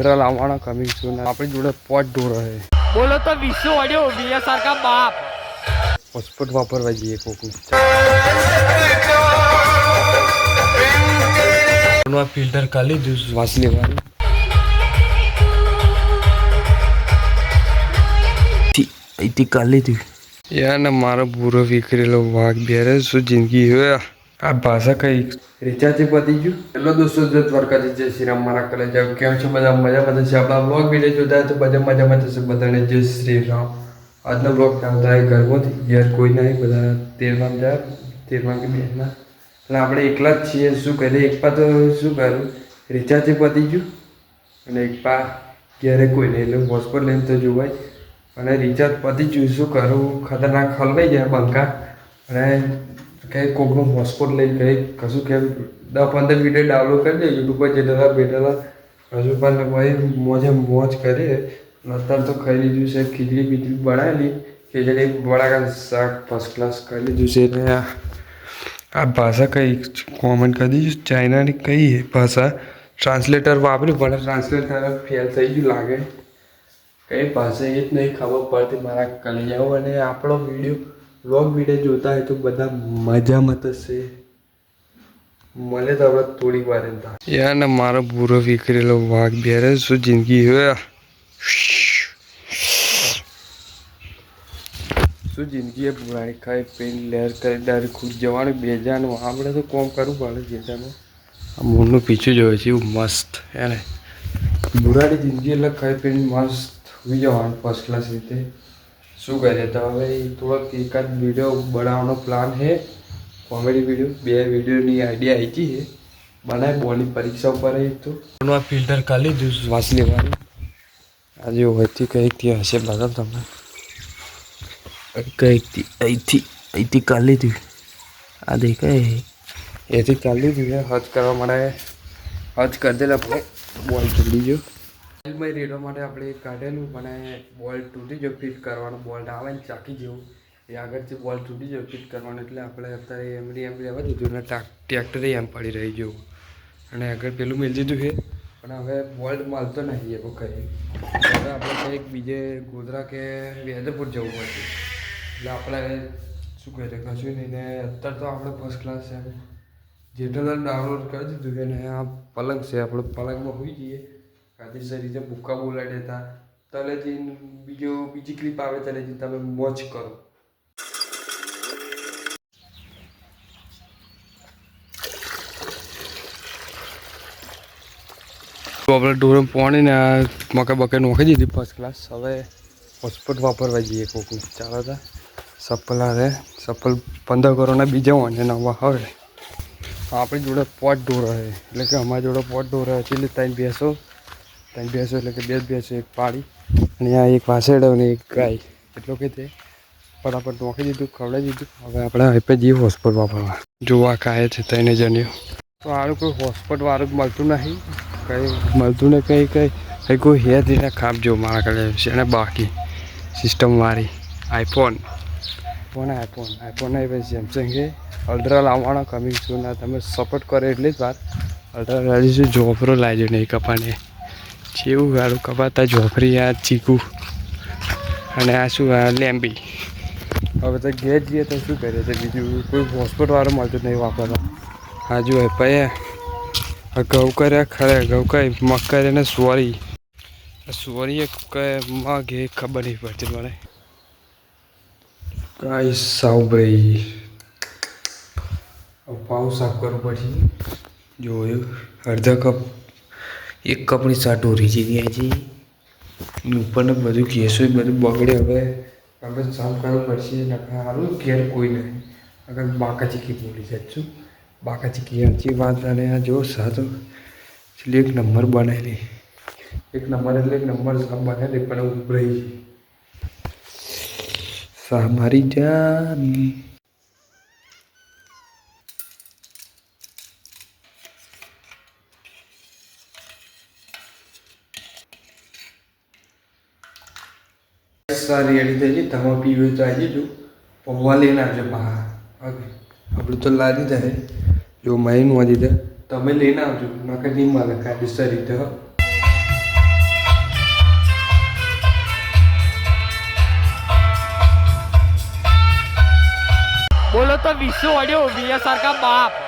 ultra લાવવાનો coming સૂન આપણી જોડે પોટ ઢોર હે બોલો તો વિશ્વ ઓડિયો વીએસઆર કા બાપ હોસ્પોટ વાપરવા જઈએ કોકને ફિલ્ટર કાઢી લીધું શ્વાસ લેવાનું અહીંથી કાઢી લીધું યાર ને મારો પૂરો વિખરેલો વાઘ બેરે શું જિંદગી હોય આ ભાષા કઈ રિચાર્જ પતી ગયું હેલો દોસ્તો જય દ્વારકાજી જય શ્રી રામ મારા કલે જાવ કેમ છો બધા મજામાં થશે આપણા બ્લોગ વિડીયો જોતા હોય તો બધા મજામાં થશે બધાને જય શ્રી રામ આજનો બ્લોગ આવતા હોય ઘરમાંથી યાર કોઈ નહીં બધા તેરમાં જાય તેરમાં કે બેના અને આપણે એકલા જ છીએ શું કરીએ એક પા તો શું કરું રિચાર્જ પતી ગયું અને એક પા ક્યારે કોઈ નહીં એટલે હોસ્પિટલ લઈને તો જોવાય અને રિચાર્જ પતી ગયું શું કરું ખતરનાક હલવાઈ જાય બંકા અને કંઈ કોકનું હોસ્પોટ લઈ કંઈ કશું કેમ 10-15 વિડીયો ડાઉનલોડ કરી દે યુટ્યુબ પર જેટલા બેઠેલા હજુ પણ ભાઈ મોજ કરીએ અત્યારે તો ખાઈ લીધું છે ખીચડી બીજડી બનાવેલી ખીચડી બળાકા શાક ફર્સ્ટ ક્લાસ ખાઈ લીધું છે ને આ ભાષા કઈ કોમેન્ટ કરી દીધું ચાઇનાની કઈ ભાષા ટ્રાન્સલેટર વાપર્યું પણ ટ્રાન્સલેટર ફેલ થઈ ગયું લાગે કઈ ભાષા એ જ નહીં ખબર પડતી મારા કલેજાઓ અને આપણો વ્લોગ વિડીયો જોતા હોય તો બધા મજામાં થશે મળે તો આપણે થોડીક વાર યાર ને મારો પૂરો વિખરેલો વાઘ બેરે શું જિંદગી હોય શું જિંદગી એ પુરાણી ખાઈ પીને લહેર કરી ડાયરેક્ટ ખુદ જવાનું બેજાનું આપણે તો કોમ કરવું પડે જેજાનું આ મૂળનું પીછું જોવે છે એવું મસ્ત એને બુરાડી જિંદગી એટલે ખાઈ પીને મસ્ત સુઈ જવાનું ફર્સ્ટ ક્લાસ રીતે શું કરીએ તો હવે થોડોક એકાદ વિડીયો બનાવવાનો પ્લાન છે કોમેડી વિડીયો 2 વિડીયોની આઈડિયા આવી છે બનાવે બોર્ડની પરીક્ષા ઉપર તો આ ફિલ્ટર કાઢી લીધું શ્વાસ લેવાનું આજે હોયથી કંઈક ત્યાં હશે બરાબર તમને કંઈક અહીંથી કાઢી લીધું આ દેખાય એથી કાઢી લીધું હજ કરવા માટે હજ કરી દેલા આપણે બોલ તૂટી ગયો રેડવા માટે આપણે કાઢેલું પણ બોલ તૂટી ગયો ફિટ કરવાનો બોલ આવે ને ચાકી જેવું એ આગળથી બોલ તૂટી ગયો ફિટ કરવાનો એટલે આપણે અત્યારે એમ રહેવા દીધું ને ટ્રેક્ટરે એમ પડી રહી જવું અને આગળ પેલું મેળ દીધું છે પણ હવે બોલ્ટ મળતો નહીં એવું કહી હવે આપણે કંઈક બીજે ગોધરા કે વેદરપુર જવું પડશે એટલે આપણે શું કહીએ કશું નહીં ને અત્યારે તો આપણે ફર્સ્ટ ક્લાસ છે જેટલા ડાઉનલોડ કરી દીધું છે ને આ પલંગ છે આપણે પલંગમાં હોઈ જઈએ કાયદેસર રીતે ભૂક્કા બોલાવી દેતા તલેથી બીજી ક્લિપ આવે તલેથી તમે મોજ કરો આપણે ઢોરમ પાણીને આ મકા બકા નોખી દીધી ફર્સ્ટ ક્લાસ હવે હોસ્પોટ વાપરવા જઈએ કોકને ચાલો હતા સપ્પલ આવે સપ્પલ 15 કરોડના બીજા હોય ને નવા હવે આપણી જોડે પોટ ઢોર હે એટલે કે અમારી જોડે પોટ ઢોર હે એટલે 3 ભેંસો એટલે કે 2 ભેંસો એક પાડી અને આ એક વાસેડો અને એક ગાય એટલો કે તે ફટાફટ નોખી દીધું ખવડાવી દીધું હવે આપણે હવે જઈએ હોસ્પોટ વાપરવા જોવા કાંઈ છે તેને જણ્યો તો આનું કોઈ હોસ્પોટ વાળું મળતું નહીં કંઈ મળતું ને કંઈ કોઈ હેર રીતે ખાપજો મારા કડે છે અને બાકી સિસ્ટમવાળી આઈફોન નહીં ભાઈ સેમસંગ છે અલ્ટ્રા લાવવાનો કમિંગ સૂન તમે સપોર્ટ કરો એટલી જ વાત અલ્ટ્રા લાવીશું જોફરો લાવજો નહીં કપાને જેવું સારું કપાતા જોફરી આ ચીકુ અને આ શું લેમ્બી હવે તો ઘેર જઈએ તો શું કરીએ તો બીજું કોઈ હોસ્પિટલવાળું મળતું નહીં વાપરવા હા જો ભાઈ ઘઉં કર્યા ખરે ઘઉં કઈ મગ કરે ને સોરી મગ એ ખબર નહીં પડતી મને કાંઈ સાવ ભાઈ પાઉં સાફ કરવું પડશે જોયું અડધા કપ 1 કપની સાટ ઓરી જેવી આવી ઉપરને બધું કેસો બધું બગડે હવે આપણે સાફ કરવું પડશે સારું ઘેર કોઈ નહીં અગર બાકા ચીકી બોલી જશું બાકા ચીકી આછી વાત અને આ જો સાતો એટલે 1 નંબર બનાવેલી 1 નંબર એટલે 1 નંબર સાફ બનાવેલી પણ ઉભરાઈ સા મારી જાન સારી રેડી થઈ ગઈ તમે પીવો તો આવી જજો પૌવા લઈને આવજો બહાર ઓકે આપણું તો લાદી જાય જો માઇન વાંધી દે તમે લઈને આવજો નકર નહીં મળે કાયદેસર રીતે બોલો તો વિશ્વ ઓડિયો વીએસઆર કા બાપ